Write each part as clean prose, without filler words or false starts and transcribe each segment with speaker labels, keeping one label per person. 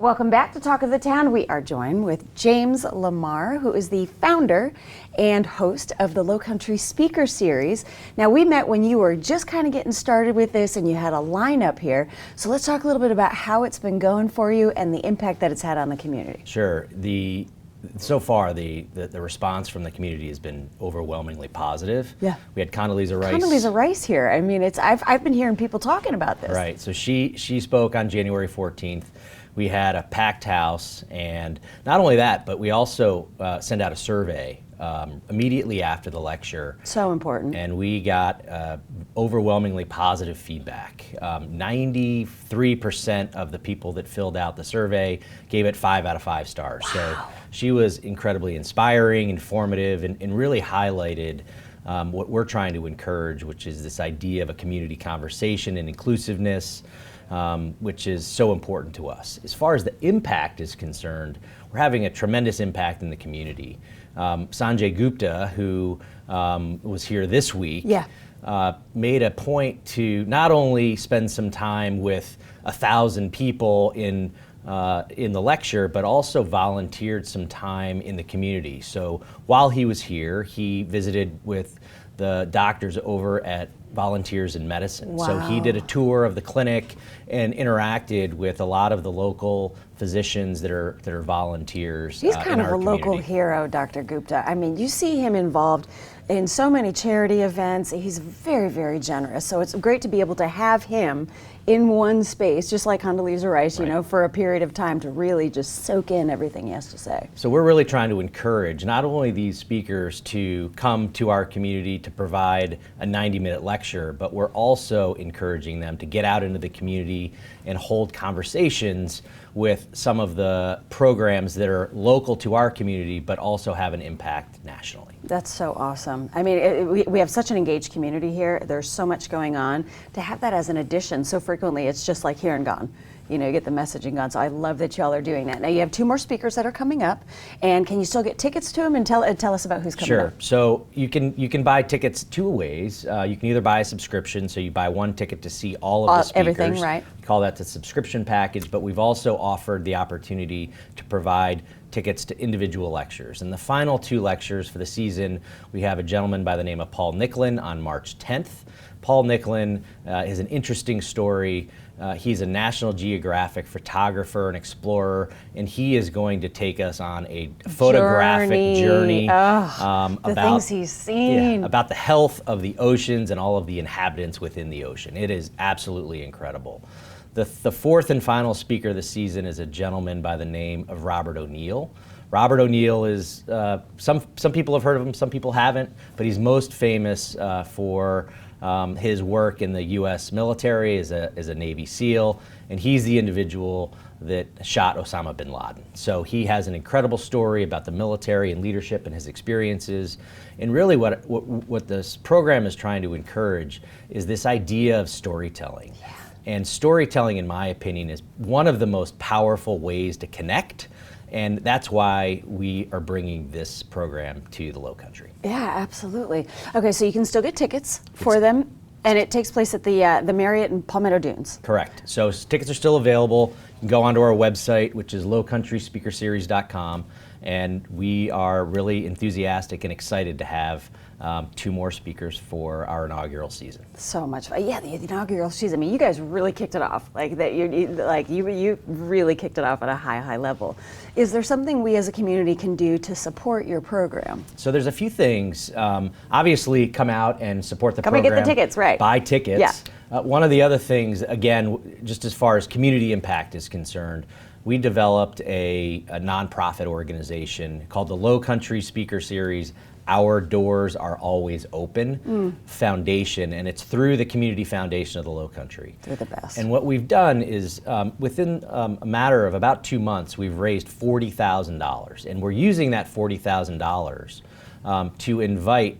Speaker 1: Welcome back to Talk of the Town. We are joined with James Lamar, who is the founder and host of the Lowcountry Speaker Series. Now, we met when you were just kind of getting started with this and you had a lineup here. So let's talk a little bit about how it's been going for you and the impact that it's had on the community.
Speaker 2: Sure. So far, the response from the community has been overwhelmingly positive.
Speaker 1: Yeah.
Speaker 2: We had Condoleezza Rice.
Speaker 1: Condoleezza Rice here. I mean, I've been hearing people talking about this.
Speaker 2: Right. So she spoke on January 14th. We had a packed house, and not only that, but we also sent out a survey immediately after the lecture.
Speaker 1: So important.
Speaker 2: And we got overwhelmingly positive feedback. 93% of the people that filled out the survey gave it 5 out of 5 stars.
Speaker 1: Wow.
Speaker 2: So she was incredibly inspiring, informative, and really highlighted what we're trying to encourage, which is this idea of a community conversation and inclusiveness, which is so important to us. As far as the impact is concerned, we're having a tremendous impact in the community. Sanjay Gupta, who was here this week, made a point to not only spend some time with 1,000 people in the lecture, but also volunteered some time in the community. So while he was here, he visited with the doctors over at Volunteers in Medicine.
Speaker 1: Wow.
Speaker 2: So he did a tour of the clinic and interacted with a lot of the local physicians that are volunteers.
Speaker 1: He's kind of a local hero, Dr. Gupta. I mean, you see him involved in so many charity events. He's very, very generous. So it's great to be able to have him in one space, just like Condoleezza Rice, you know, for a period of time to really just soak in everything he has to say.
Speaker 2: So we're really trying to encourage not only these speakers to come to our community to provide a 90-minute lecture, but we're also encouraging them to get out into the community and hold conversations with some of the programs that are local to our community, but also have an impact nationally.
Speaker 1: That's so awesome. I mean, we have such an engaged community here. There's so much going on. To have that as an addition, so frequently it's just like here and gone. You know, you get the messaging gone. So I love that y'all are doing that. Now you have 2 more speakers that are coming up, and can you still get tickets to them? And tell us about who's coming up.
Speaker 2: Sure. So you can buy tickets 2 ways. You can either buy a subscription, so you buy 1 ticket to see all of the speakers.
Speaker 1: Everything, right?
Speaker 2: We call that the subscription package. But we've also offered the opportunity to provide tickets to individual lectures. And the final 2 lectures for the season, we have a gentleman by the name of Paul Nicklin on March 10th. Paul Nicklin is an interesting story. He's a National Geographic photographer and explorer, and he is going to take us on a photographic journey
Speaker 1: about the things he's seen.
Speaker 2: About the health of the oceans and all of the inhabitants within the ocean. It is absolutely incredible. The 4th and final speaker this season is a gentleman by the name of Robert O'Neill. Robert O'Neill is, some people have heard of him, some people haven't, but he's most famous for his work in the U.S. military as a Navy SEAL, and he's the individual that shot Osama bin Laden. So he has an incredible story about the military and leadership and his experiences. And really what this program is trying to encourage is this idea of storytelling. Yeah. And storytelling, in my opinion, is one of the most powerful ways to connect. And that's why we are bringing this program to the Lowcountry.
Speaker 1: Yeah, absolutely. Okay, so you can still get tickets for them, and it takes place at the Marriott in Palmetto Dunes.
Speaker 2: Correct. So tickets are still available. You can go onto our website, which is lowcountryspeakerseries.com, and we are really enthusiastic and excited to have 2 more speakers for our inaugural season.
Speaker 1: So much fun. Yeah, the inaugural season. I mean, you guys really kicked it off. Like that, you really kicked it off at a high level. Is there something we as a community can do to support your program?
Speaker 2: So there's a few things. Obviously, come out and support the program.
Speaker 1: Come and get the tickets, right?
Speaker 2: Buy tickets.
Speaker 1: Yeah.
Speaker 2: One of the other things, again, just as far as community impact is concerned, we developed a nonprofit organization called the Lowcountry Speaker Series. Our Doors Are Always Open Foundation, and it's through the Community Foundation of the Lowcountry.
Speaker 1: They're the best.
Speaker 2: And what we've done is, within a matter of about 2 months, we've raised $40,000, and we're using that $40,000 to invite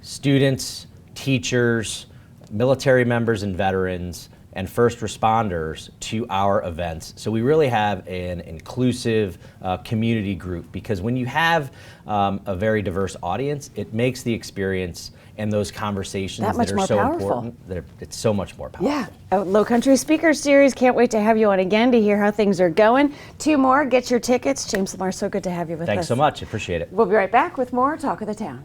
Speaker 2: students, teachers, military members and veterans, and first responders to our events. So we really have an inclusive community group, because when you have a very diverse audience, it makes the experience and those conversations
Speaker 1: that much
Speaker 2: are
Speaker 1: more
Speaker 2: so
Speaker 1: powerful.
Speaker 2: important, it's so much more powerful.
Speaker 1: Yeah, Lowcountry Speaker Series. Can't wait to have you on again to hear how things are going. 2 more, get your tickets. James Lamar, so good to have you with us.
Speaker 2: Thanks so much, appreciate it.
Speaker 1: We'll be right back with more Talk of the Town.